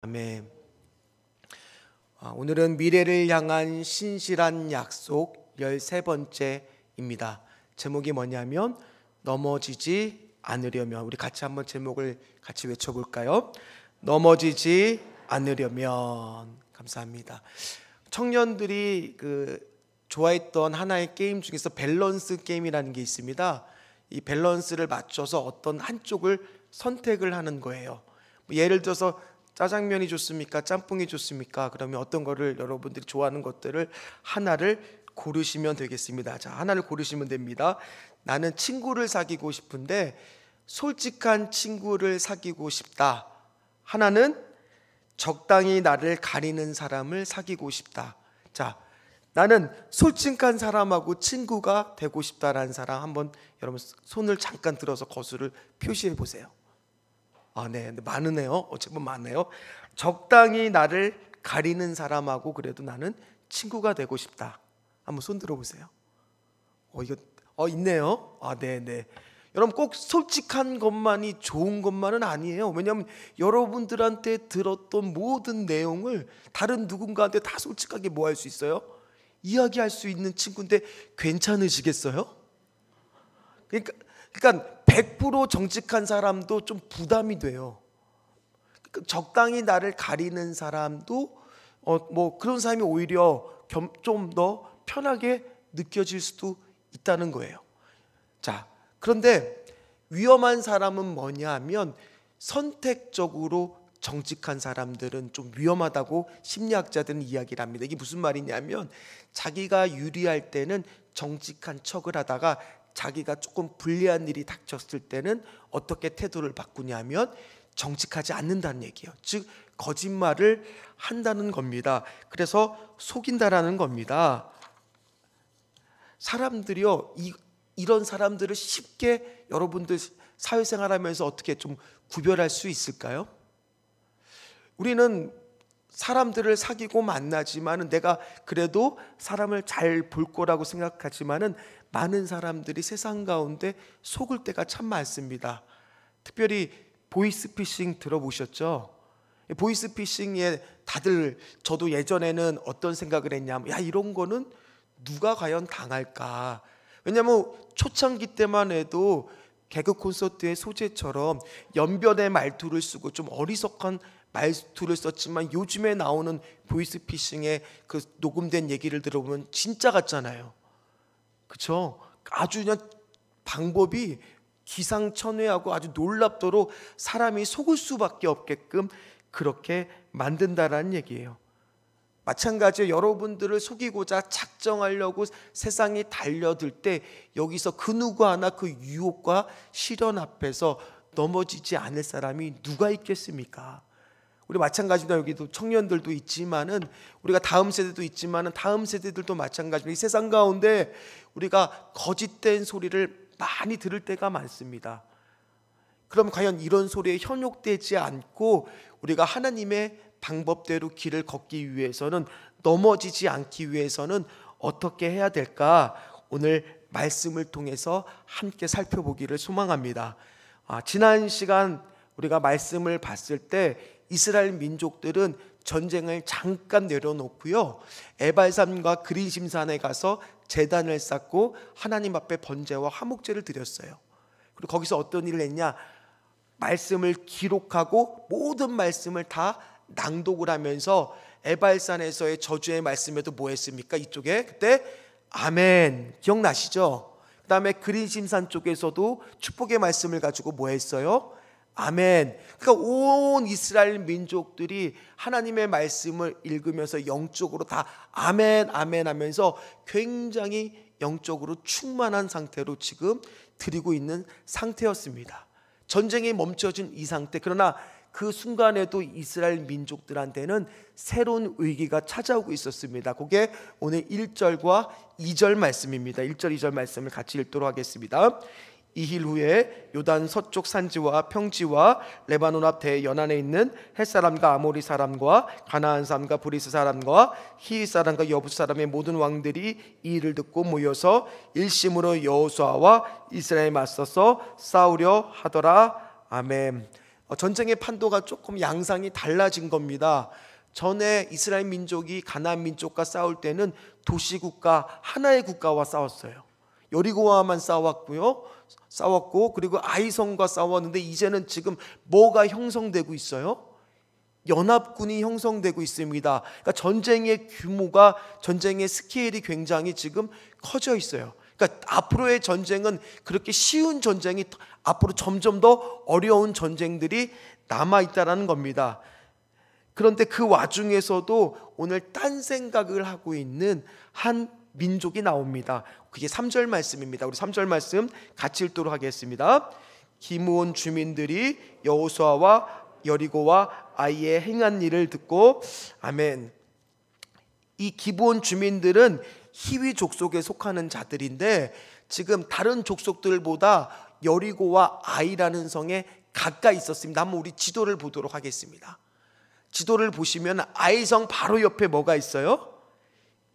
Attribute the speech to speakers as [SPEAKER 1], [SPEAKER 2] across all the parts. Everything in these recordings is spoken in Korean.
[SPEAKER 1] 아멘. 오늘은 미래를 향한 신실한 약속 13번째입니다. 제목이 뭐냐면 넘어지지 않으려면. 우리 같이 한번 제목을 같이 외쳐볼까요? 넘어지지 않으려면. 감사합니다. 청년들이 좋아했던 하나의 게임 중에서 밸런스 게임이라는 게 있습니다. 이 밸런스를 맞춰서 어떤 한쪽을 선택을 하는 거예요. 예를 들어서 짜장면이 좋습니까? 짬뽕이 좋습니까? 그러면 어떤 거를 여러분들이 좋아하는 것들을 하나를 고르시면 되겠습니다. 자, 하나를 고르시면 됩니다. 나는 친구를 사귀고 싶은데 솔직한 친구를 사귀고 싶다. 하나는 적당히 나를 가리는 사람을 사귀고 싶다. 자, 나는 솔직한 사람하고 친구가 되고 싶다라는 사람 한번 여러분 손을 잠깐 들어서 거수를 표시해 보세요. 네, 많으네요. 어쨌든 많네요. 적당히 나를 가리는 사람하고 그래도 나는 친구가 되고 싶다. 한번 손 들어보세요. 이거 있네요. 네. 여러분 꼭 솔직한 것만이 좋은 것만은 아니에요. 왜냐하면 여러분들한테 들었던 모든 내용을 다른 누군가한테 다 솔직하게 뭐 할 수 있어요? 이야기할 수 있는 친구인데 괜찮으시겠어요? 그러니까 100% 정직한 사람도 좀 부담이 돼요. 적당히 나를 가리는 사람도 그런 사람이 오히려 좀 더 편하게 느껴질 수도 있다는 거예요. 자, 그런데 위험한 사람은 뭐냐 하면 선택적으로 정직한 사람들은 좀 위험하다고 심리학자들은 이야기를 합니다. 이게 무슨 말이냐면 자기가 유리할 때는 정직한 척을 하다가 자기가 조금 불리한 일이 닥쳤을 때는 어떻게 태도를 바꾸냐면 정직하지 않는다는 얘기예요. 즉 거짓말을 한다는 겁니다. 그래서 속인다라는 겁니다. 사람들이요, 이런 사람들을 쉽게 여러분들 사회생활하면서 어떻게 좀 구별할 수 있을까요? 우리는 사람들을 사귀고 만나지만은 내가 그래도 사람을 잘 볼 거라고 생각하지만은 많은 사람들이 세상 가운데 속을 때가 참 많습니다. 특별히 보이스피싱 들어보셨죠? 보이스피싱에 다들 저도 예전에는 어떤 생각을 했냐면 이런 거는 누가 과연 당할까? 왜냐하면 초창기 때만 해도 개그 콘서트의 소재처럼 연변의 말투를 쓰고 좀 어리석한 말투를 썼지만 요즘에 나오는 보이스피싱의 그 녹음된 얘기를 들어보면 진짜 같잖아요. 그렇죠? 아주 그냥 방법이 기상천외하고 아주 놀랍도록 사람이 속을 수밖에 없게끔 그렇게 만든다라는 얘기예요. 마찬가지로 여러분들을 속이고자 작정하려고 세상이 달려들 때 여기서 그 누구 하나 그 유혹과 시련 앞에서 넘어지지 않을 사람이 누가 있겠습니까? 우리 마찬가지로 여기도 청년들도 있지만은 우리가 다음 세대도 있지만은 다음 세대들도 마찬가지로 이 세상 가운데 우리가 거짓된 소리를 많이 들을 때가 많습니다. 그럼 과연 이런 소리에 현혹되지 않고 우리가 하나님의 방법대로 길을 걷기 위해서는 넘어지지 않기 위해서는 어떻게 해야 될까? 오늘 말씀을 통해서 함께 살펴보기를 소망합니다. 지난 시간 우리가 말씀을 봤을 때 이스라엘 민족들은 전쟁을 잠깐 내려놓고요, 에발산과 그리심산에 가서 제단을 쌓고 하나님 앞에 번제와 화목제를 드렸어요. 그리고 거기서 어떤 일을 했냐? 말씀을 기록하고 모든 말씀을 다 낭독을 하면서 에발산에서의 저주의 말씀에도 뭐 했습니까? 이쪽에 그때 아멘 기억나시죠? 그 다음에 그리심산 쪽에서도 축복의 말씀을 가지고 뭐 했어요? 아멘. 그러니까 온 이스라엘 민족들이 하나님의 말씀을 읽으면서 영적으로 다 아멘 아멘 하면서 굉장히 영적으로 충만한 상태로 지금 드리고 있는 상태였습니다. 전쟁이 멈춰진 이 상태. 그러나 그 순간에도 이스라엘 민족들한테는 새로운 위기가 찾아오고 있었습니다. 그게 오늘 1절과 2절 말씀입니다. 1절 2절 말씀을 같이 읽도록 하겠습니다. 이힐 후에 요단 서쪽 산지와 평지와 레바논 앞 대연안에 있는 헷사람과 아모리 사람과 가나안 사람과 브리스 사람과 히윗 사람과 여부스 사람의 모든 왕들이 이 일을 듣고 모여서 일심으로 여호수아와 이스라엘에 맞서서 싸우려 하더라. 아멘. 전쟁의 판도가 조금 양상이 달라진 겁니다. 전에 이스라엘 민족이 가나안 민족과 싸울 때는 도시국가 하나의 국가와 싸웠어요. 여리고와만 싸웠고 그리고 아이성과 싸웠는데 이제는 지금 뭐가 형성되고 있어요? 연합군이 형성되고 있습니다. 그러니까 전쟁의 규모가, 전쟁의 스케일이 굉장히 지금 커져 있어요. 그러니까 앞으로의 전쟁은 그렇게 쉬운 전쟁이 앞으로 점점 더 어려운 전쟁들이 남아있다는 겁니다. 그런데 그 와중에서도 오늘 딴 생각을 하고 있는 한 민족이 나옵니다. 그게 3절 말씀입니다. 우리 3절 말씀 같이 읽도록 하겠습니다. 기므온 주민들이 여호수아와 여리고와 아이의 행한 일을 듣고, 아멘. 이 기브온 주민들은 히위 족속에 속하는 자들인데 지금 다른 족속들보다 여리고와 아이라는 성에 가까이 있었습니다. 한번 우리 지도를 보도록 하겠습니다. 지도를 보시면 아이성 바로 옆에 뭐가 있어요?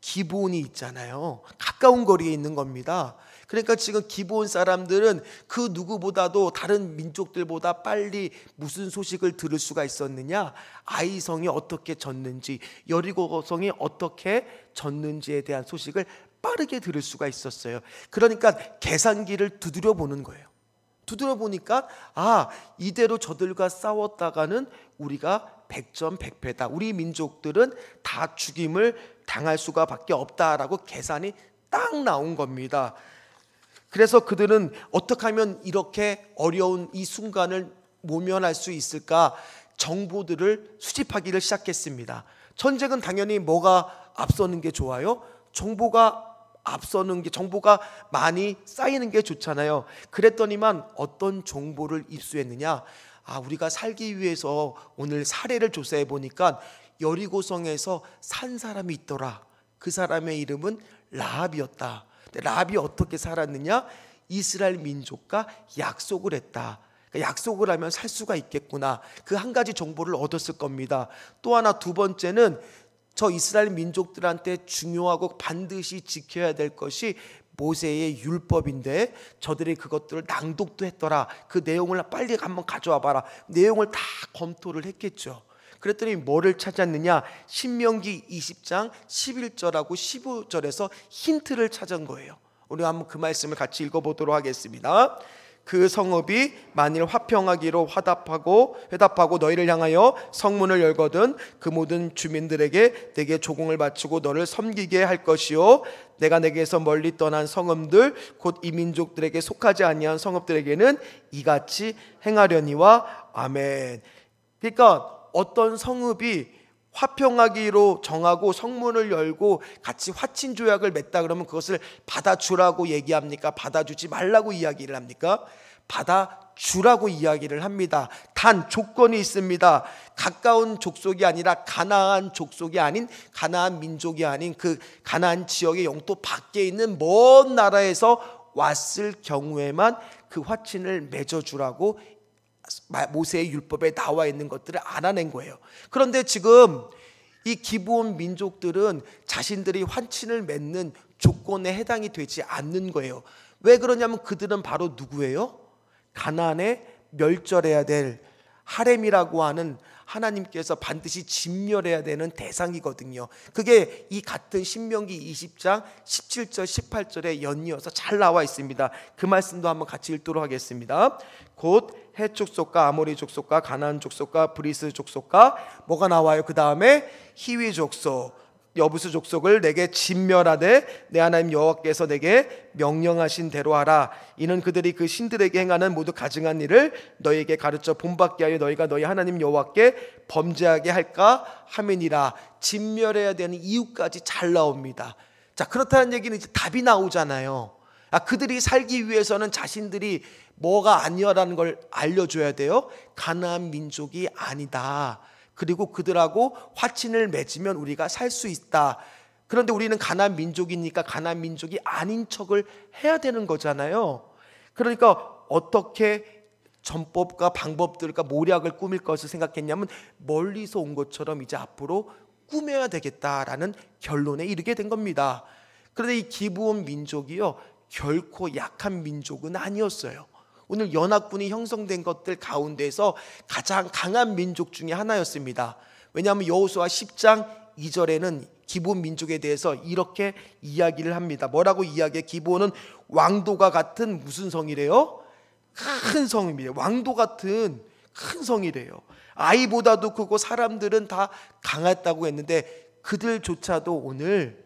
[SPEAKER 1] 기브온이 있잖아요. 가까운 거리에 있는 겁니다. 그러니까 지금 기브온 사람들은 그 누구보다도 다른 민족들보다 빨리 무슨 소식을 들을 수가 있었느냐? 아이성이 어떻게 졌는지, 여리고성이 어떻게 졌는지에 대한 소식을 빠르게 들을 수가 있었어요. 그러니까 계산기를 두드려 보는 거예요. 두드려 보니까 이대로 저들과 싸웠다가는 우리가 100점 100패다. 우리 민족들은 다 죽임을 당할 수가 밖에 없다라고 계산이 딱 나온 겁니다. 그래서 그들은 어떻게 하면 이렇게 어려운 이 순간을 모면할 수 있을까? 정보들을 수집하기를 시작했습니다. 전쟁은 당연히 뭐가 앞서는 게 좋아요? 정보가 앞서는 게, 정보가 많이 쌓이는 게 좋잖아요. 그랬더니만 어떤 정보를 입수했느냐? 우리가 살기 위해서 오늘 사례를 조사해 보니까 여리고성에서 산 사람이 있더라. 그 사람의 이름은 라합이었다. 라합이 어떻게 살았느냐? 이스라엘 민족과 약속을 했다. 그러니까 약속을 하면 살 수가 있겠구나. 그 한 가지 정보를 얻었을 겁니다. 또 하나, 두 번째는 저 이스라엘 민족들한테 중요하고 반드시 지켜야 될 것이 모세의 율법인데 저들이 그것들을 낭독도 했더라. 그 내용을 빨리 한번 가져와 봐라. 내용을 다 검토를 했겠죠. 그랬더니 뭐를 찾았느냐? 신명기 20장 11절하고 15절에서 힌트를 찾은 거예요. 우리 한번 그 말씀을 같이 읽어보도록 하겠습니다. 그 성읍이 만일 화평하기로 회답하고 너희를 향하여 성문을 열거든 그 모든 주민들에게 내게 조공을 바치고 너를 섬기게 할 것이요 내가 내게서 멀리 떠난 성읍들 곧 이 민족들에게 속하지 아니한 성읍들에게는 이같이 행하려니와. 아멘. 그러니까 어떤 성읍이 화평하기로 정하고 성문을 열고 같이 화친 조약을 맺다 그러면 그것을 받아주라고 얘기합니까? 받아주지 말라고 이야기를 합니까? 받아주라고 이야기를 합니다. 단 조건이 있습니다. 가까운 족속이 아니라 가나안 족속이 아닌, 가나안 민족이 아닌 그 가나안 지역의 영토 밖에 있는 먼 나라에서 왔을 경우에만 그 화친을 맺어주라고 모세의 율법에 나와 있는 것들을 알아낸 거예요. 그런데 지금 이 기브온 민족들은 자신들이 환친을 맺는 조건에 해당이 되지 않는 거예요. 왜 그러냐면 그들은 바로 누구예요? 가나안에 멸절해야 될 하렘이라고 하는 하나님께서 반드시 진멸해야 되는 대상이거든요. 그게 이 같은 신명기 20장 17절 18절에 연이어서 잘 나와 있습니다. 그 말씀도 한번 같이 읽도록 하겠습니다. 곧 헷 족속과 아모리 족속과 가나안 족속과 브리스 족속과 뭐가 나와요? 그 다음에 히위 족속 여부스 족속을 내게 진멸하되 내 하나님 여호와께서 내게 명령하신 대로 하라. 이는 그들이 그 신들에게 행하는 모두 가증한 일을 너희에게 가르쳐 본받게 하여 너희가 너희 하나님 여호와께 범죄하게 할까 함이니라. 진멸해야 되는 이유까지 잘 나옵니다. 자, 그렇다는 얘기는 이제 답이 나오잖아요. 그들이 살기 위해서는 자신들이 뭐가 아니라는 걸 알려줘야 돼요. 가나안 민족이 아니다. 그리고 그들하고 화친을 맺으면 우리가 살 수 있다. 그런데 우리는 가나안 민족이니까 가나안 민족이 아닌 척을 해야 되는 거잖아요. 그러니까 어떻게 전법과 방법들과 모략을 꾸밀 것을 생각했냐면 멀리서 온 것처럼 이제 앞으로 꾸며야 되겠다라는 결론에 이르게 된 겁니다. 그런데 이 기브온 민족이요 결코 약한 민족은 아니었어요. 오늘 연합군이 형성된 것들 가운데서 가장 강한 민족 중에 하나였습니다. 왜냐하면 여호수아 10장 2절에는 기브온 민족에 대해서 이렇게 이야기를 합니다. 뭐라고 이야기해? 기브온은 왕도가 같은 무슨 성이래요? 큰 성입니다. 왕도 같은 큰 성이래요. 아이보다도 크고 사람들은 다 강했다고 했는데 그들조차도 오늘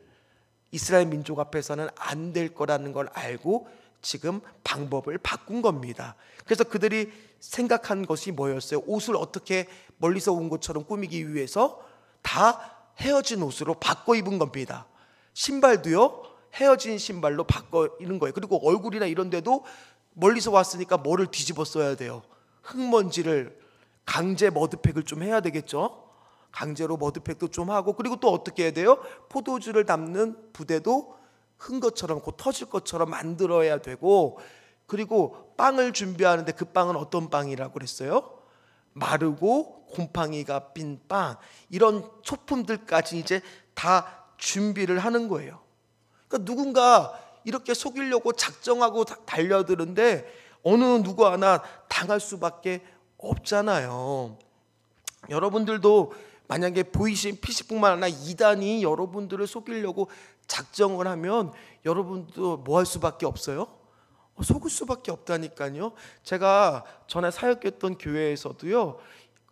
[SPEAKER 1] 이스라엘 민족 앞에서는 안 될 거라는 걸 알고 지금 방법을 바꾼 겁니다. 그래서 그들이 생각한 것이 뭐였어요? 옷을 어떻게 멀리서 온 것처럼 꾸미기 위해서 다 헤어진 옷으로 바꿔 입은 겁니다. 신발도요, 헤어진 신발로 바꿔 입는 거예요. 그리고 얼굴이나 이런 데도 멀리서 왔으니까 뭐를 뒤집어 써야 돼요? 흙먼지를 강제 머드팩을 좀 해야 되겠죠. 강제로 머드팩도 좀 하고, 그리고 또 어떻게 해야 돼요? 포도주를 담는 부대도 흔 것처럼 곧 터질 것처럼 만들어야 되고, 그리고 빵을 준비하는데 그 빵은 어떤 빵이라고 그랬어요? 마르고 곰팡이가 핀 빵, 이런 소품들까지 이제 다 준비를 하는 거예요. 그러니까 누군가 이렇게 속이려고 작정하고 달려드는데 어느 누구 하나 당할 수밖에 없잖아요. 여러분들도 만약에 보이신 피식뿐만 아니라 이단이 여러분들을 속이려고 작정을 하면 여러분도 뭐 할 수밖에 없어요? 속을 수밖에 없다니까요. 제가 전에 사역했던 교회에서도요,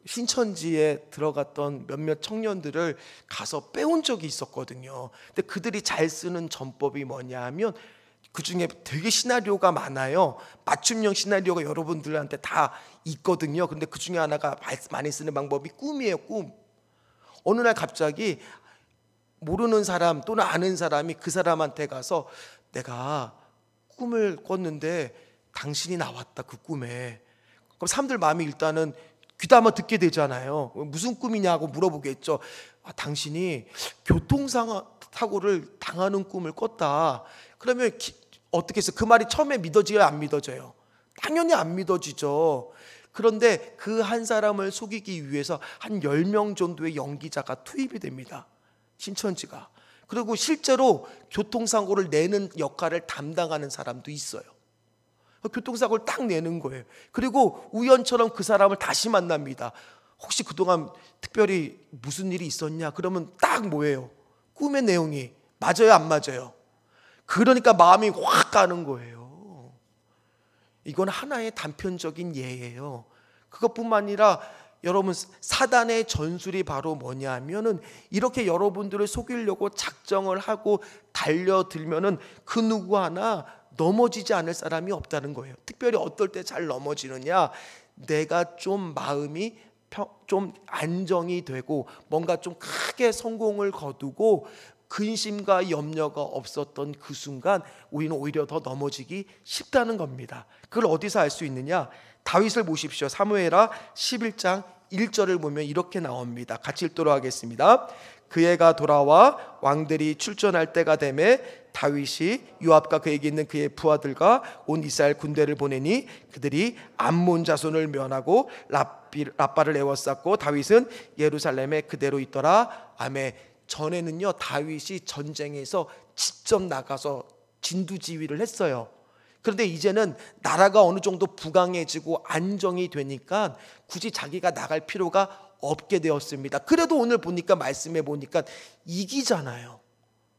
[SPEAKER 1] 신천지에 들어갔던 몇몇 청년들을 가서 빼온 적이 있었거든요. 근데 그들이 잘 쓰는 전법이 뭐냐 하면 그 중에 되게 시나리오가 많아요. 맞춤형 시나리오가 여러분들한테 다 있거든요. 근데 그 중에 하나가 많이 쓰는 방법이 꿈이에요. 꿈. 어느 날 갑자기 모르는 사람 또는 아는 사람이 그 사람한테 가서 내가 꿈을 꿨는데 당신이 나왔다, 그 꿈에. 그럼 사람들 마음이 일단은 귀담아 듣게 되잖아요. 무슨 꿈이냐고 물어보겠죠. 당신이 교통사고를 당하는 꿈을 꿨다. 그러면 어떻게 해서 그 말이 처음에 믿어져요, 안 믿어져요? 당연히 안 믿어지죠. 그런데 그 한 사람을 속이기 위해서 한 10명 정도의 연기자가 투입이 됩니다, 신천지가. 그리고 실제로 교통사고를 내는 역할을 담당하는 사람도 있어요. 교통사고를 딱 내는 거예요. 그리고 우연처럼 그 사람을 다시 만납니다. 혹시 그동안 특별히 무슨 일이 있었냐? 그러면 딱 뭐예요? 꿈의 내용이 맞아요, 안 맞아요? 그러니까 마음이 확 가는 거예요. 이건 하나의 단편적인 예예요. 그것뿐만 아니라 여러분, 사단의 전술이 바로 뭐냐 하면은 이렇게 여러분들을 속이려고 작정을 하고 달려들면은 그 누구 하나 넘어지지 않을 사람이 없다는 거예요. 특별히 어떨 때 잘 넘어지느냐? 내가 좀 마음이 좀 안정이 되고 뭔가 좀 크게 성공을 거두고 근심과 염려가 없었던 그 순간 우리는 오히려 더 넘어지기 쉽다는 겁니다. 그걸 어디서 알 수 있느냐? 다윗을 보십시오. 사무엘하 11장 1절을 보면 이렇게 나옵니다. 같이 읽도록 하겠습니다. 그 해가 돌아와 왕들이 출전할 때가 되매 다윗이 요압과 그에게 있는 그의 부하들과 온 이스라엘 군대를 보내니 그들이 암몬 자손을 면하고 라빠를 에워쌌고 다윗은 예루살렘에 그대로 있더라. 아멘. 전에는요, 다윗이 전쟁에서 직접 나가서 진두지휘를 했어요. 그런데 이제는 나라가 어느 정도 부강해지고 안정이 되니까 굳이 자기가 나갈 필요가 없게 되었습니다. 그래도 오늘 보니까, 말씀해 보니까 이기잖아요.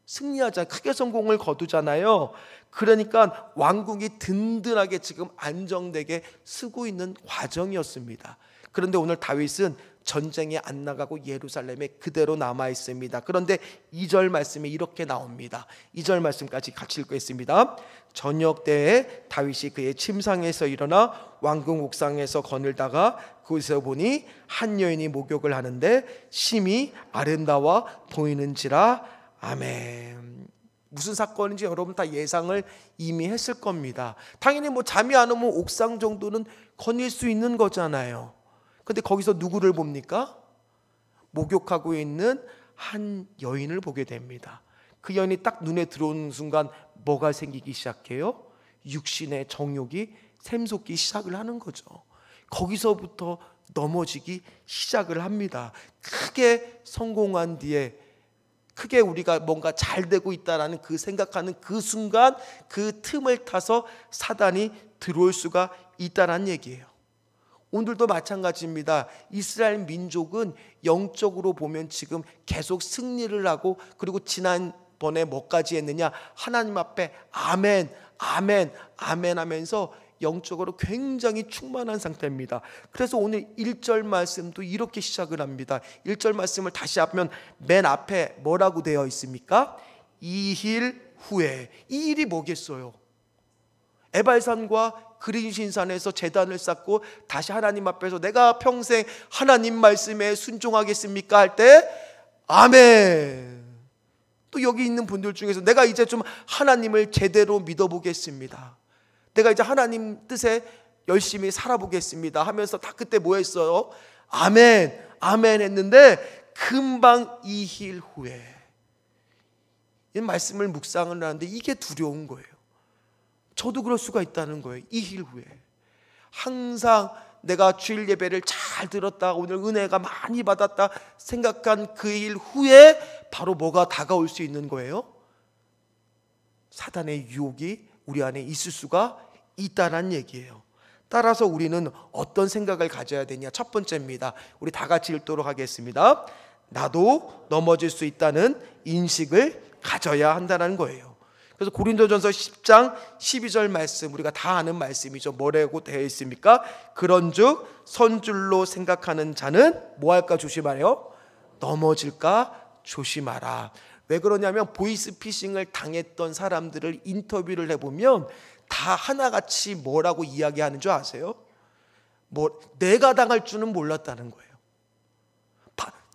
[SPEAKER 1] 승리하자, 크게 성공을 거두잖아요. 그러니까 왕국이 든든하게 지금 안정되게 쓰고 있는 과정이었습니다. 그런데 오늘 다윗은 전쟁에 안 나가고 예루살렘에 그대로 남아 있습니다. 그런데 2절 말씀에 이렇게 나옵니다. 2절 말씀까지 같이 읽겠습니다. 저녁 때에 다윗이 그의 침상에서 일어나 왕궁 옥상에서 거닐다가 그곳에서 보니 한 여인이 목욕을 하는데 심히 아름다워 보이는지라. 아멘. 무슨 사건인지 여러분 다 예상을 이미 했을 겁니다. 당연히 뭐 잠이 안 오면 옥상 정도는 거닐 수 있는 거잖아요. 근데 거기서 누구를 봅니까? 목욕하고 있는 한 여인을 보게 됩니다. 그 여인이 딱 눈에 들어오는 순간 뭐가 생기기 시작해요? 육신의 정욕이 샘솟기 시작을 하는 거죠. 거기서부터 넘어지기 시작을 합니다. 크게 성공한 뒤에, 크게 우리가 뭔가 잘 되고 있다라는 그 생각하는 그 순간 그 틈을 타서 사단이 들어올 수가 있다는 얘기예요. 오늘도 마찬가지입니다. 이스라엘 민족은 영적으로 보면 지금 계속 승리를 하고, 그리고 지난번에 뭐까지 했느냐, 하나님 앞에 아멘 아멘 아멘 하면서 영적으로 굉장히 충만한 상태입니다. 그래서 오늘 1절 말씀도 이렇게 시작을 합니다. 1절 말씀을 다시 하면 맨 앞에 뭐라고 되어 있습니까? 2일 후에. 이 일이 뭐겠어요? 에발산과 그린신산에서 제단을 쌓고 다시 하나님 앞에서 내가 평생 하나님 말씀에 순종하겠습니까? 할 때 아멘. 또 여기 있는 분들 중에서 내가 이제 좀 하나님을 제대로 믿어보겠습니다, 내가 이제 하나님 뜻에 열심히 살아보겠습니다 하면서 다 그때 뭐 했어요? 아멘 아멘 했는데 금방 2일 후에 이 말씀을 묵상을 하는데 이게 두려운 거예요. 저도 그럴 수가 있다는 거예요. 2일 후에 항상 내가 주일 예배를 잘 들었다, 오늘 은혜가 많이 받았다 생각한 그 일 후에 바로 뭐가 다가올 수 있는 거예요? 사단의 유혹이 우리 안에 있을 수가 있다는 얘기예요. 따라서 우리는 어떤 생각을 가져야 되냐? 첫 번째입니다. 우리 다 같이 읽도록 하겠습니다. 나도 넘어질 수 있다는 인식을 가져야 한다는 거예요. 그래서 고린도전서 10장 12절 말씀, 우리가 다 아는 말씀이죠. 뭐라고 되어 있습니까? 그런즉 선줄로 생각하는 자는 뭐 할까 조심하래요? 넘어질까 조심하라. 왜 그러냐면 보이스피싱을 당했던 사람들을 인터뷰를 해보면 다 하나같이 뭐라고 이야기하는 줄 아세요? 내가 당할 줄은 몰랐다는 거예요.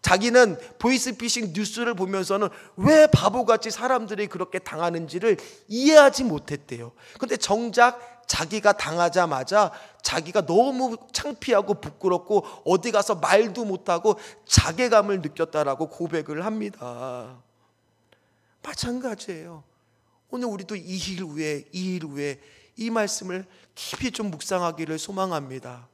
[SPEAKER 1] 자기는 보이스피싱 뉴스를 보면서는 왜 바보같이 사람들이 그렇게 당하는지를 이해하지 못했대요. 근데 정작 자기가 당하자마자 자기가 너무 창피하고 부끄럽고 어디 가서 말도 못하고 자괴감을 느꼈다라고 고백을 합니다. 마찬가지예요. 오늘 우리도 2일 후에 이 말씀을 깊이 좀 묵상하기를 소망합니다.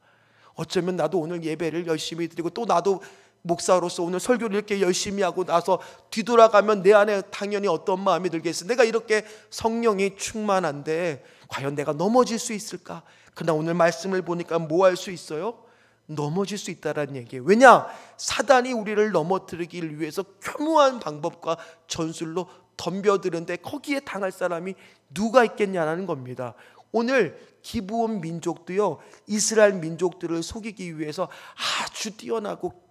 [SPEAKER 1] 어쩌면 나도 오늘 예배를 열심히 드리고 또 나도 목사로서 오늘 설교를 이렇게 열심히 하고 나서 뒤돌아가면 내 안에 당연히 어떤 마음이 들겠어요? 내가 이렇게 성령이 충만한데 과연 내가 넘어질 수 있을까? 그러나 오늘 말씀을 보니까 뭐 할 수 있어요? 넘어질 수 있다는 얘기예요. 왜냐? 사단이 우리를 넘어뜨리기 위해서 교묘한 방법과 전술로 덤벼드는데 거기에 당할 사람이 누가 있겠냐는 겁니다. 오늘 기브온 민족도요, 이스라엘 민족들을 속이기 위해서 아주 뛰어나고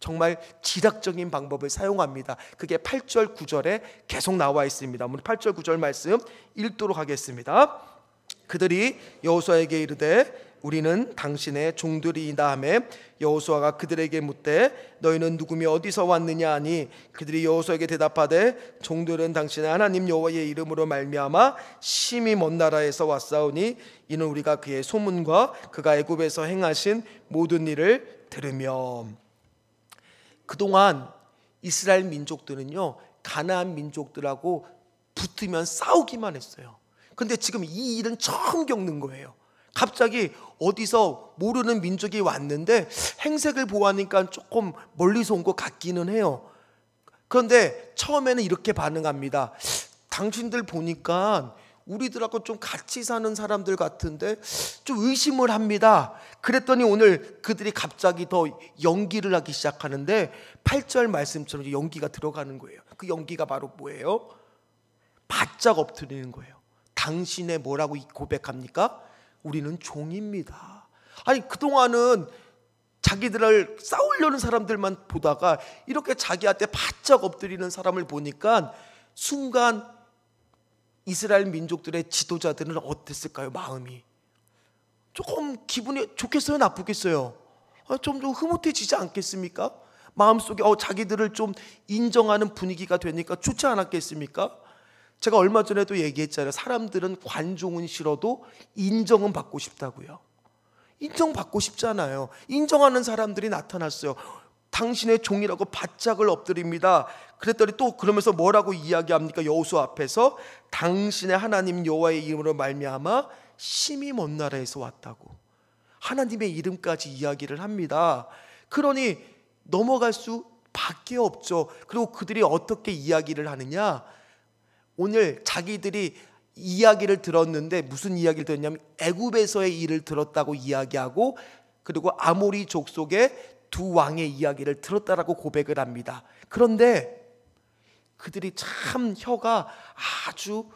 [SPEAKER 1] 정말 지략적인 방법을 사용합니다. 그게 8절 9절에 계속 나와 있습니다. 오늘 8절 9절 말씀 읽도록 하겠습니다. 그들이 여호수아에게 이르되 우리는 당신의 종들이다 하매 여호수아가 그들에게 묻되 너희는 누구며 어디서 왔느냐 하니 그들이 여호수아에게 대답하되 종들은 당신의 하나님 여호와의 이름으로 말미암아 심히 먼 나라에서 왔사오니 이는 우리가 그의 소문과 그가 애굽에서 행하신 모든 일을 들으며. 그동안 이스라엘 민족들은요, 가나안 민족들하고 붙으면 싸우기만 했어요. 근데 지금 이 일은 처음 겪는 거예요. 갑자기 어디서 모르는 민족이 왔는데 행색을 보아하니까 조금 멀리서 온 것 같기는 해요. 그런데 처음에는 이렇게 반응합니다. 당신들 보니까 우리들하고 좀 같이 사는 사람들 같은데 좀 의심을 합니다. 그랬더니 오늘 그들이 갑자기 더 연기를 하기 시작하는데 8절 말씀처럼 연기가 들어가는 거예요. 그 연기가 바로 뭐예요? 바짝 엎드리는 거예요. 당신의 뭐라고 고백합니까? 우리는 종입니다. 아니 그동안은 자기들을 싸우려는 사람들만 보다가 이렇게 자기한테 바짝 엎드리는 사람을 보니까 순간 이스라엘 민족들의 지도자들은 어땠을까요? 마음이 조금 기분이 좋겠어요? 나쁘겠어요? 좀 흐뭇해지지 않겠습니까? 마음속에 자기들을 좀 인정하는 분위기가 되니까 좋지 않았겠습니까? 제가 얼마 전에도 얘기했잖아요. 사람들은 관종은 싫어도 인정은 받고 싶다고요. 인정받고 싶잖아요. 인정하는 사람들이 나타났어요. 당신의 종이라고 바짝을 엎드립니다. 그랬더니 또 그러면서 뭐라고 이야기합니까? 여호수아 앞에서 당신의 하나님 여호와의 이름으로 말미암아 심히 먼 나라에서 왔다고 하나님의 이름까지 이야기를 합니다. 그러니 넘어갈 수밖에 없죠. 그리고 그들이 어떻게 이야기를 하느냐? 오늘 자기들이 이야기를 들었는데 무슨 이야기를 들었냐면 애굽에서의 일을 들었다고 이야기하고, 그리고 아모리 족속의 두 왕의 이야기를 들었다라고 고백을 합니다. 그런데 그들이 참 혀가 아주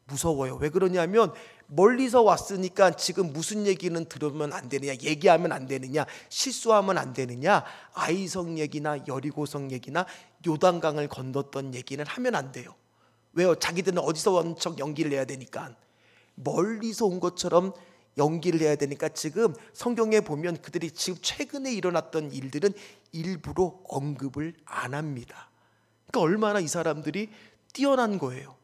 [SPEAKER 1] 무서워요. 왜 그러냐면 멀리서 왔으니까 지금 무슨 얘기는 들으면 안 되느냐, 얘기하면 안 되느냐, 실수하면 안 되느냐, 아이성 얘기나 여리고성 얘기나 요단강을 건넜던 얘기는 하면 안 돼요. 왜요? 자기들은 어디서 온 척 연기를 해야 되니까, 멀리서 온 것처럼 연기를 해야 되니까 지금 성경에 보면 그들이 지금 최근에 일어났던 일들은 일부러 언급을 안 합니다. 그러니까 얼마나 이 사람들이 뛰어난 거예요.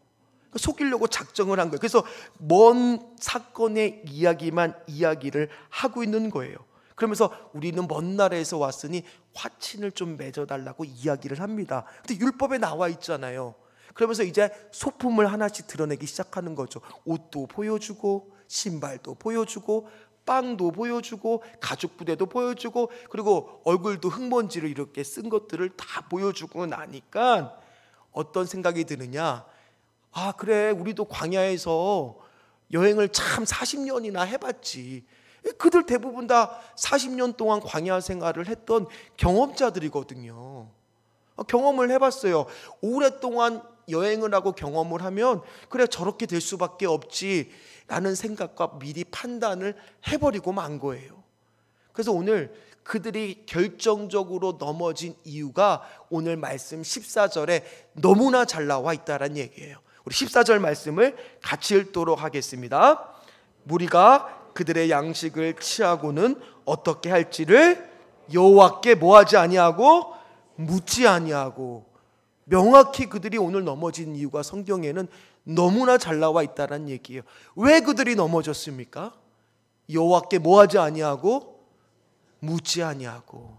[SPEAKER 1] 속이려고 작정을 한 거예요. 그래서 먼 사건의 이야기를 하고 있는 거예요. 그러면서 우리는 먼 나라에서 왔으니 화친을 좀 맺어달라고 이야기를 합니다. 근데 율법에 나와 있잖아요. 그러면서 이제 소품을 하나씩 드러내기 시작하는 거죠. 옷도 보여주고, 신발도 보여주고, 빵도 보여주고, 가죽 부대도 보여주고, 그리고 얼굴도 흙먼지를 이렇게 쓴 것들을 다 보여주고 나니까 어떤 생각이 드느냐, 아 그래, 우리도 광야에서 여행을 참 40년이나 해봤지. 그들 대부분 다 40년 동안 광야 생활을 했던 경험자들이거든요. 경험을 해봤어요. 오랫동안 여행을 하고 경험을 하면 그래, 저렇게 될 수밖에 없지 라는 생각과 미리 판단을 해버리고 만 거예요. 그래서 오늘 그들이 결정적으로 넘어진 이유가 오늘 말씀 14절에 너무나 잘 나와 있다는 얘기예요. 우리 14절 말씀을 같이 읽도록 하겠습니다. 무리가 그들의 양식을 취하고는 어떻게 할지를 여호와께 뭐하지 아니하고 묻지 아니하고. 명확히 그들이 오늘 넘어진 이유가 성경에는 너무나 잘 나와 있다는 얘기예요. 왜 그들이 넘어졌습니까? 여호와께 뭐하지 아니하고 묻지 아니하고.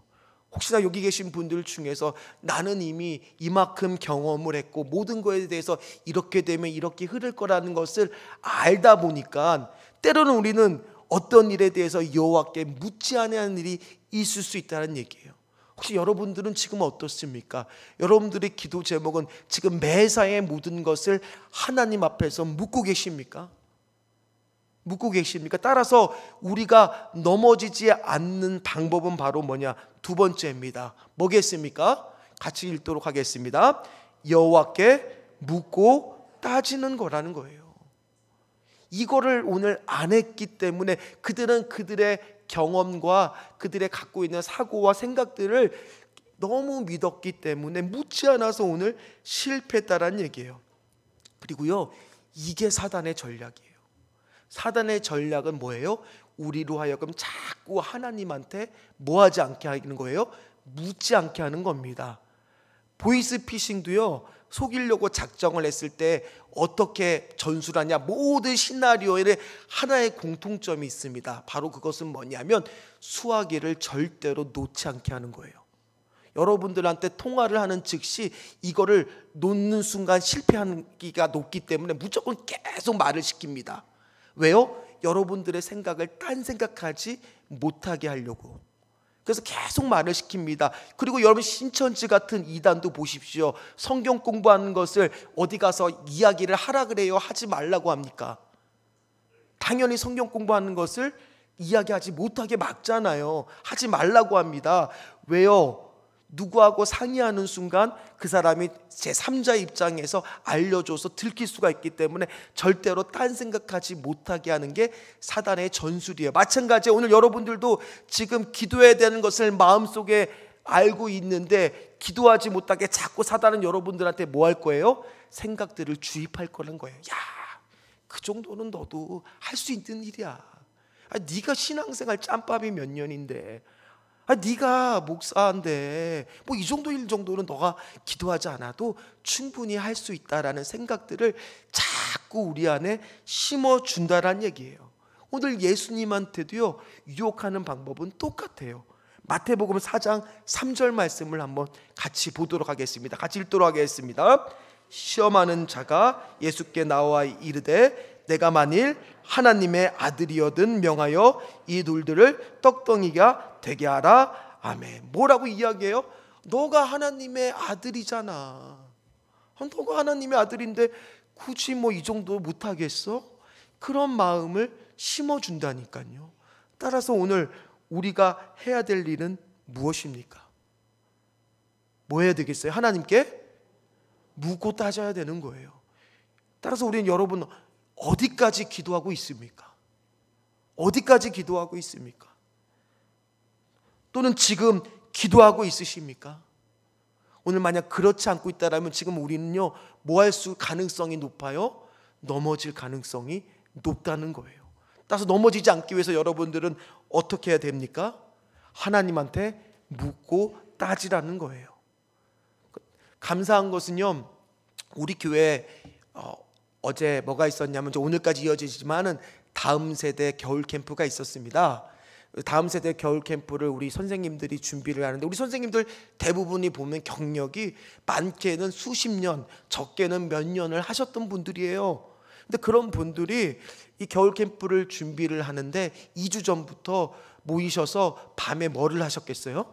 [SPEAKER 1] 혹시나 여기 계신 분들 중에서 나는 이미 이만큼 경험을 했고 모든 것에 대해서 이렇게 되면 이렇게 흐를 거라는 것을 알다 보니까 때로는 우리는 어떤 일에 대해서 여호와께 묻지 아니하는 일이 있을 수 있다는 얘기예요. 혹시 여러분들은 지금 어떻습니까? 여러분들의 기도 제목은 지금 매사에 모든 것을 하나님 앞에서 묻고 계십니까? 묻고 계십니까? 따라서 우리가 넘어지지 않는 방법은 바로 뭐냐? 두 번째입니다. 뭐겠습니까? 같이 읽도록 하겠습니다. 여호와께 묻고 따지는 거라는 거예요. 이거를 오늘 안 했기 때문에 그들은 그들의 경험과 그들의 갖고 있는 사고와 생각들을 너무 믿었기 때문에 묻지 않아서 오늘 실패했다는 얘기예요. 그리고요, 이게 사단의 전략이에요. 사단의 전략은 뭐예요? 우리로 하여금 자꾸 하나님한테 뭐하지 않게 하는 거예요? 묻지 않게 하는 겁니다. 보이스피싱도요, 속이려고 작정을 했을 때 어떻게 전술하냐, 모든 시나리오에 하나의 공통점이 있습니다. 바로 그것은 뭐냐면 수화기를 절대로 놓지 않게 하는 거예요. 여러분들한테 통화를 하는 즉시 이거를 놓는 순간 실패하기가 높기 때문에 무조건 계속 말을 시킵니다. 왜요? 여러분들의 생각을 딴 생각하지 못하게 하려고. 그래서 계속 말을 시킵니다. 그리고 여러분 신천지 같은 이단도 보십시오. 성경 공부하는 것을 어디 가서 이야기를 하라 그래요? 하지 말라고 합니까? 당연히 성경 공부하는 것을 이야기하지 못하게 막잖아요. 하지 말라고 합니다. 왜요? 누구하고 상의하는 순간 그 사람이 제3자 입장에서 알려줘서 들킬 수가 있기 때문에 절대로 딴 생각하지 못하게 하는 게 사단의 전술이에요. 마찬가지에 오늘 여러분들도 지금 기도해야 되는 것을 마음속에 알고 있는데 기도하지 못하게 자꾸 사단은 여러분들한테 뭐 할 거예요? 생각들을 주입할 거라는 거예요. 야, 그 정도는 너도 할 수 있는 일이야. 네가 신앙생활 짬밥이 몇 년인데, 네가 목사인데 뭐 이 정도 일 정도는 너가 기도하지 않아도 충분히 할 수 있다라는 생각들을 자꾸 우리 안에 심어준다라는 얘기예요. 오늘 예수님한테도요, 유혹하는 방법은 똑같아요. 마태복음 4장 3절 말씀을 한번 같이 보도록 하겠습니다. 같이 읽도록 하겠습니다. 시험하는 자가 예수께 나와 이르되 내가 만일 하나님의 아들이거든 명하여 이 돌들을 떡덩이가 되게 하라. 아멘. 뭐라고 이야기해요? 너가 하나님의 아들이잖아. 너가 하나님의 아들인데 굳이 뭐 이 정도 못하겠어? 그런 마음을 심어준다니까요. 따라서 오늘 우리가 해야 될 일은 무엇입니까? 뭐 해야 되겠어요? 하나님께 묻고 따져야 되는 거예요. 따라서 우리는 여러분 어디까지 기도하고 있습니까? 어디까지 기도하고 있습니까? 또는 지금 기도하고 있으십니까? 오늘 만약 그렇지 않고 있다면 지금 우리는요 뭐 할 수 가능성이 높아요? 넘어질 가능성이 높다는 거예요. 따라서 넘어지지 않기 위해서 여러분들은 어떻게 해야 됩니까? 하나님한테 묻고 따지라는 거예요. 감사한 것은요, 우리 교회에 어제 뭐가 있었냐면 오늘까지 이어지지만은 다음 세대 겨울 캠프가 있었습니다. 다음 세대 겨울 캠프를 우리 선생님들이 준비를 하는데, 우리 선생님들 대부분이 보면 경력이 많게는 수십 년, 적게는 몇 년을 하셨던 분들이에요. 근데 그런 분들이 이 겨울 캠프를 준비를 하는데 2주 전부터 모이셔서 밤에 뭐를 하셨겠어요?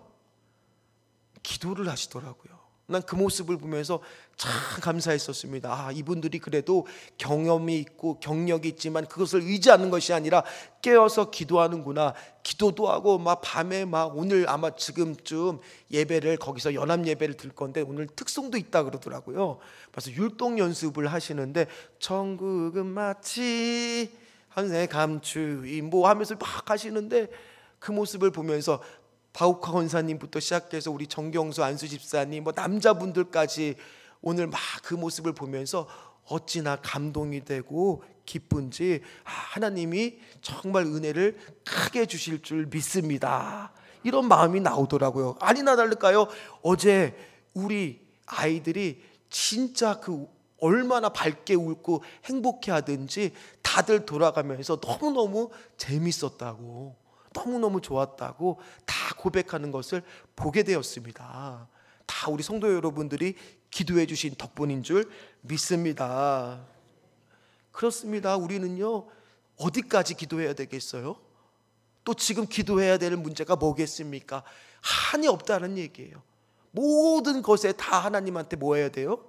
[SPEAKER 1] 기도를 하시더라고요. 난 그 모습을 보면서 참 감사했었습니다. 이분들이 그래도 경험이 있고 경력이 있지만 그것을 의지하는 것이 아니라 깨어서 기도하는구나. 기도도 하고 막 밤에 막 오늘 아마 지금쯤 예배를 거기서 연합 예배를 들 건데 오늘 특송도 있다 그러더라고요. 그래서 율동 연습을 하시는데 천국은 마치 한새 감추이 뭐 하면서 막 하시는데 그 모습을 보면서 바우카 권사님부터 시작해서 우리 정경수 안수 집사님 뭐 남자분들까지 오늘 막 그 모습을 보면서 어찌나 감동이 되고 기쁜지 하나님이 정말 은혜를 크게 주실 줄 믿습니다. 이런 마음이 나오더라고요. 아니나 다를까요? 어제 우리 아이들이 진짜 그 얼마나 밝게 웃고 행복해 하든지 다들 돌아가면서 너무너무 재밌었다고, 너무너무 좋았다고 다 고백하는 것을 보게 되었습니다. 다 우리 성도 여러분들이 기도해 주신 덕분인 줄 믿습니다. 그렇습니다. 우리는요 어디까지 기도해야 되겠어요? 또 지금 기도해야 될 문제가 뭐겠습니까? 한이 없다는 얘기예요. 모든 것에 다 하나님한테 뭐 해야 돼요?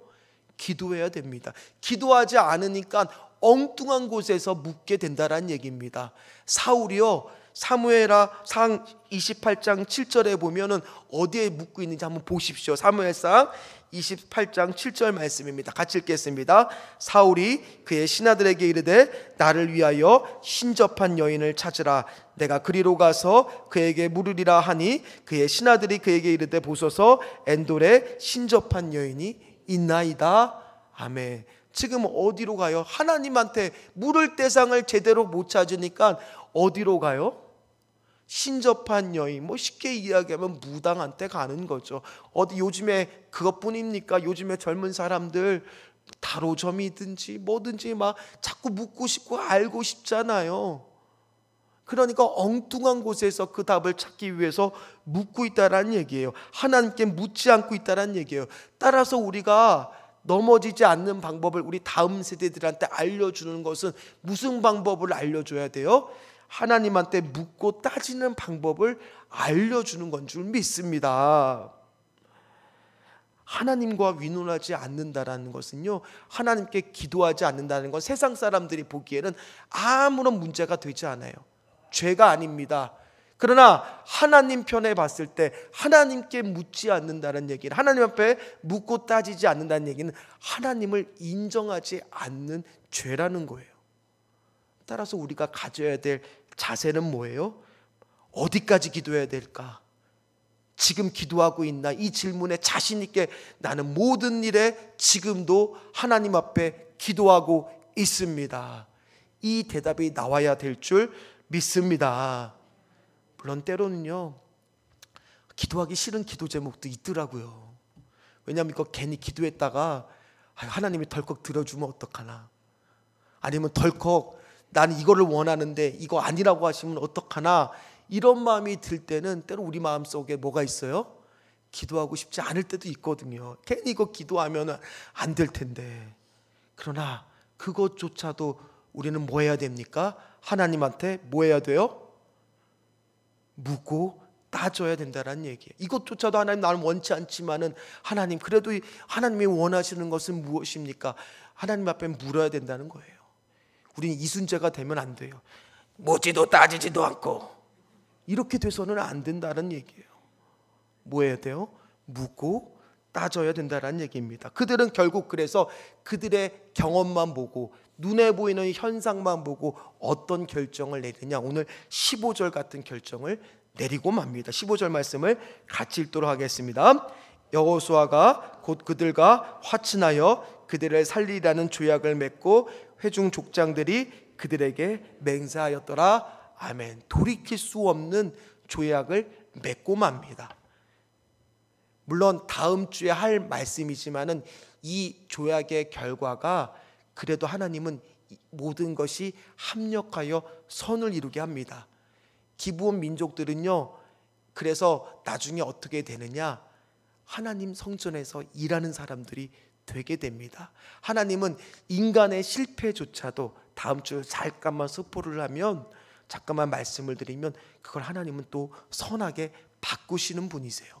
[SPEAKER 1] 기도해야 됩니다. 기도하지 않으니까 엉뚱한 곳에서 묻게 된다는 얘기입니다. 사울이요 사무엘하 상 28장 7절에 보면은 어디에 묻고 있는지 한번 보십시오. 사무엘상 28장 7절 말씀입니다. 같이 읽겠습니다. 사울이 그의 신하들에게 이르되 나를 위하여 신접한 여인을 찾으라. 내가 그리로 가서 그에게 물으리라 하니 그의 신하들이 그에게 이르되 보소서 엔돌에 신접한 여인이 있나이다. 아멘. 지금 어디로 가요? 하나님한테 물을 대상을 제대로 못 찾으니까 어디로 가요? 신접한 여인, 뭐 쉽게 이야기하면 무당한테 가는 거죠. 어디 요즘에 그것뿐입니까? 요즘에 젊은 사람들 타로점이든지 뭐든지 막 자꾸 묻고 싶고 알고 싶잖아요. 그러니까 엉뚱한 곳에서 그 답을 찾기 위해서 묻고 있다라는 얘기예요. 하나님께 묻지 않고 있다라는 얘기예요. 따라서 우리가 넘어지지 않는 방법을 우리 다음 세대들한테 알려주는 것은 무슨 방법을 알려줘야 돼요? 하나님한테 묻고 따지는 방법을 알려주는 건 줄 믿습니다. 하나님과 의논하지 않는다라는 것은요, 하나님께 기도하지 않는다는 건 세상 사람들이 보기에는 아무런 문제가 되지 않아요. 죄가 아닙니다. 그러나 하나님 편에 봤을 때 하나님께 묻지 않는다는 얘기는, 하나님 앞에 묻고 따지지 않는다는 얘기는 하나님을 인정하지 않는 죄라는 거예요. 따라서 우리가 가져야 될 자세는 뭐예요? 어디까지 기도해야 될까? 지금 기도하고 있나? 이 질문에 자신 있게 나는 모든 일에 지금도 하나님 앞에 기도하고 있습니다. 이 대답이 나와야 될 줄 믿습니다. 물론 때로는요 기도하기 싫은 기도 제목도 있더라고요. 왜냐하면 이거 괜히 기도했다가 하나님이 덜컥 들어주면 어떡하나, 아니면 덜컥 나는 이거를 원하는데 이거 아니라고 하시면 어떡하나, 이런 마음이 들 때는 때로 우리 마음속에 뭐가 있어요? 기도하고 싶지 않을 때도 있거든요. 괜히 이거 기도하면 안 될 텐데. 그러나 그것조차도 우리는 뭐 해야 됩니까? 하나님한테 뭐 해야 돼요? 묻고 따져야 된다는 얘기예요. 이것조차도 하나님 나는 원치 않지만은 하나님 그래도 하나님이 원하시는 것은 무엇입니까? 하나님 앞에 물어야 된다는 거예요. 우리는 이순재가 되면 안 돼요. 묻지도 따지지도 않고 이렇게 돼서는 안 된다는 얘기예요. 뭐 해야 돼요? 묻고 따져야 된다는 얘기입니다. 그들은 결국 그래서 그들의 경험만 보고 눈에 보이는 현상만 보고 어떤 결정을 내리냐, 오늘 15절 같은 결정을 내리고 맙니다. 15절 말씀을 같이 읽도록 하겠습니다. 여호수아가 곧 그들과 화친하여 그들을 살리라는 조약을 맺고 회중 족장들이 그들에게 맹세하였더라. 아멘. 돌이킬 수 없는 조약을 맺고 맙니다. 물론 다음 주에 할 말씀이지만은 이 조약의 결과가 그래도 하나님은 모든 것이 합력하여 선을 이루게 합니다. 기브온 민족들은요, 그래서 나중에 어떻게 되느냐, 하나님 성전에서 일하는 사람들이 되게 됩니다. 하나님은 인간의 실패조차도, 다음 주 잠깐만 스포를 하면, 잠깐만 말씀을 드리면 그걸 하나님은 또 선하게 바꾸시는 분이세요.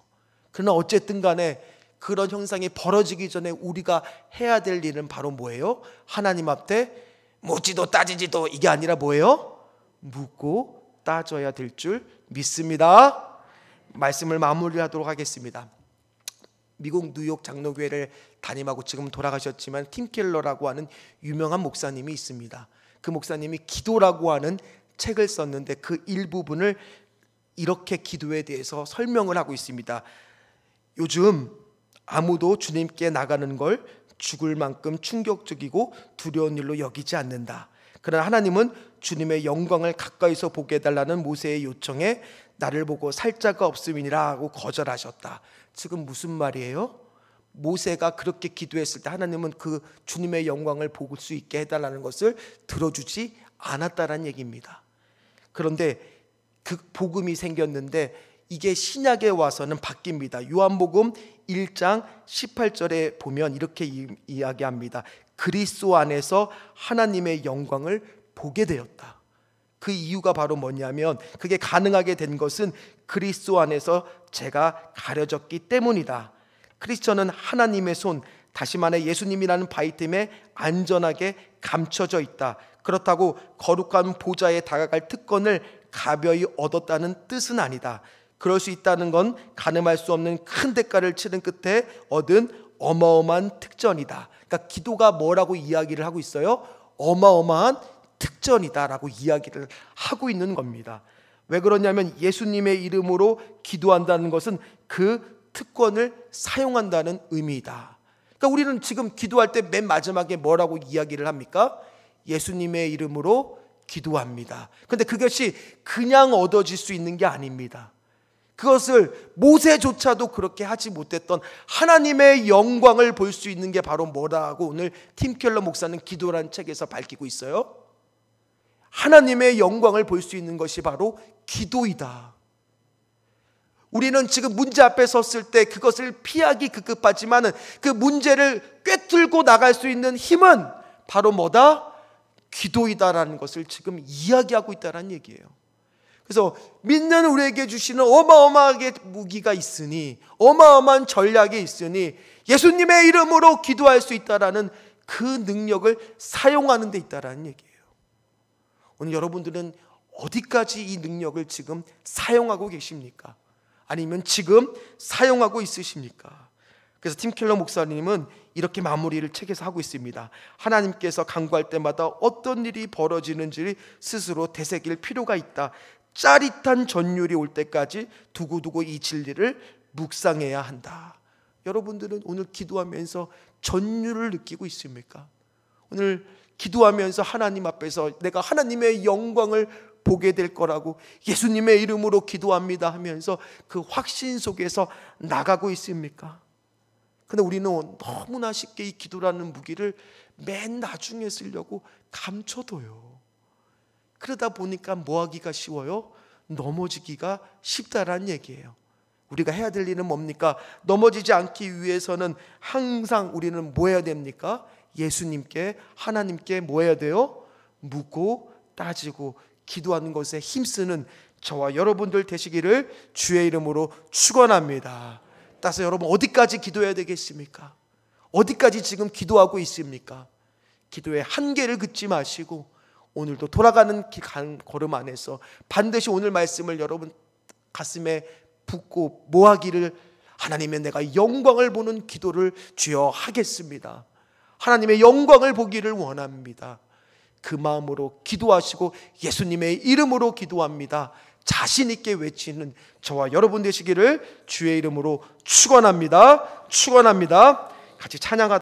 [SPEAKER 1] 그러나 어쨌든 간에 그런 현상이 벌어지기 전에 우리가 해야 될 일은 바로 뭐예요? 하나님 앞에 묻지도 따지지도 이게 아니라 뭐예요? 묻고 따져야 될 줄 믿습니다. 말씀을 마무리하도록 하겠습니다. 미국 뉴욕 장로교회를 담임하고 지금 돌아가셨지만 팀 켈러라고 하는 유명한 목사님이 있습니다. 그 목사님이 기도라고 하는 책을 썼는데 그 일부분을 이렇게 기도에 대해서 설명을 하고 있습니다. 요즘 아무도 주님께 나가는 걸 죽을 만큼 충격적이고 두려운 일로 여기지 않는다. 그러나 하나님은 주님의 영광을 가까이서 보게 해달라는 모세의 요청에 나를 보고 살 자가 없음이니라 하고 거절하셨다. 지금 무슨 말이에요? 모세가 그렇게 기도했을 때 하나님은 그 주님의 영광을 볼 수 있게 해달라는 것을 들어주지 않았다는 얘기입니다. 그런데 그 복음이 생겼는데 이게 신약에 와서는 바뀝니다. 요한복음 1장 18절에 보면 이렇게 이야기합니다. 그리스도 안에서 하나님의 영광을 보게 되었다. 그 이유가 바로 뭐냐면 그게 가능하게 된 것은 그리스도 안에서 제가 가려졌기 때문이다. 크리스천은 하나님의 손, 다시 말해 예수님이라는 바이템에 안전하게 감춰져 있다. 그렇다고 거룩한 보좌에 다가갈 특권을 가벼이 얻었다는 뜻은 아니다. 그럴 수 있다는 건 가늠할 수 없는 큰 대가를 치른 끝에 얻은 어마어마한 특전이다. 그러니까 기도가 뭐라고 이야기를 하고 있어요? 어마어마한 특전이다라고 이야기를 하고 있는 겁니다. 왜 그러냐면 예수님의 이름으로 기도한다는 것은 그 특권을 사용한다는 의미이다. 그러니까 우리는 지금 기도할 때 맨 마지막에 뭐라고 이야기를 합니까? 예수님의 이름으로 기도합니다. 그런데 그것이 그냥 얻어질 수 있는 게 아닙니다. 그것을 모세조차도 그렇게 하지 못했던 하나님의 영광을 볼 수 있는 게 바로 뭐라고 오늘 팀 켈러 목사는 기도라는 책에서 밝히고 있어요. 하나님의 영광을 볼 수 있는 것이 바로 기도이다. 우리는 지금 문제 앞에 섰을 때 그것을 피하기 급급하지만 그 문제를 꿰뚫고 나갈 수 있는 힘은 바로 뭐다? 기도이다라는 것을 지금 이야기하고 있다는 얘기예요. 그래서 믿는 우리에게 주시는 어마어마하게 무기가 있으니, 어마어마한 전략이 있으니 예수님의 이름으로 기도할 수 있다라는 그 능력을 사용하는 데 있다라는 얘기예요. 오늘 여러분들은 어디까지 이 능력을 지금 사용하고 계십니까? 아니면 지금 사용하고 있으십니까? 그래서 팀 켈러 목사님은 이렇게 마무리를 책에서 하고 있습니다. 하나님께서 간구할 때마다 어떤 일이 벌어지는지 스스로 되새길 필요가 있다. 짜릿한 전율이 올 때까지 두고두고 이 진리를 묵상해야 한다. 여러분들은 오늘 기도하면서 전율을 느끼고 있습니까? 오늘 기도하면서 하나님 앞에서 내가 하나님의 영광을 보게 될 거라고 예수님의 이름으로 기도합니다 하면서 그 확신 속에서 나가고 있습니까? 근데 우리는 너무나 쉽게 이 기도라는 무기를 맨 나중에 쓰려고 감춰둬요. 그러다 보니까 뭐 하기가 쉬워요? 넘어지기가 쉽다라는 얘기예요. 우리가 해야 될 일은 뭡니까? 넘어지지 않기 위해서는 항상 우리는 뭐 해야 됩니까? 예수님께, 하나님께 뭐 해야 돼요? 묻고 따지고 기도하는 것에 힘쓰는 저와 여러분들 되시기를 주의 이름으로 축원합니다. 따라서 여러분, 어디까지 기도해야 되겠습니까? 어디까지 지금 기도하고 있습니까? 기도의 한계를 긋지 마시고 오늘도 돌아가는 걸음 안에서 반드시 오늘 말씀을 여러분 가슴에 붓고 모하기를, 하나님의 내가 영광을 보는 기도를 주여 하겠습니다. 하나님의 영광을 보기를 원합니다. 그 마음으로 기도하시고 예수님의 이름으로 기도합니다. 자신 있게 외치는 저와 여러분 되시기를 주의 이름으로 축원합니다. 축원합니다. 같이 찬양하다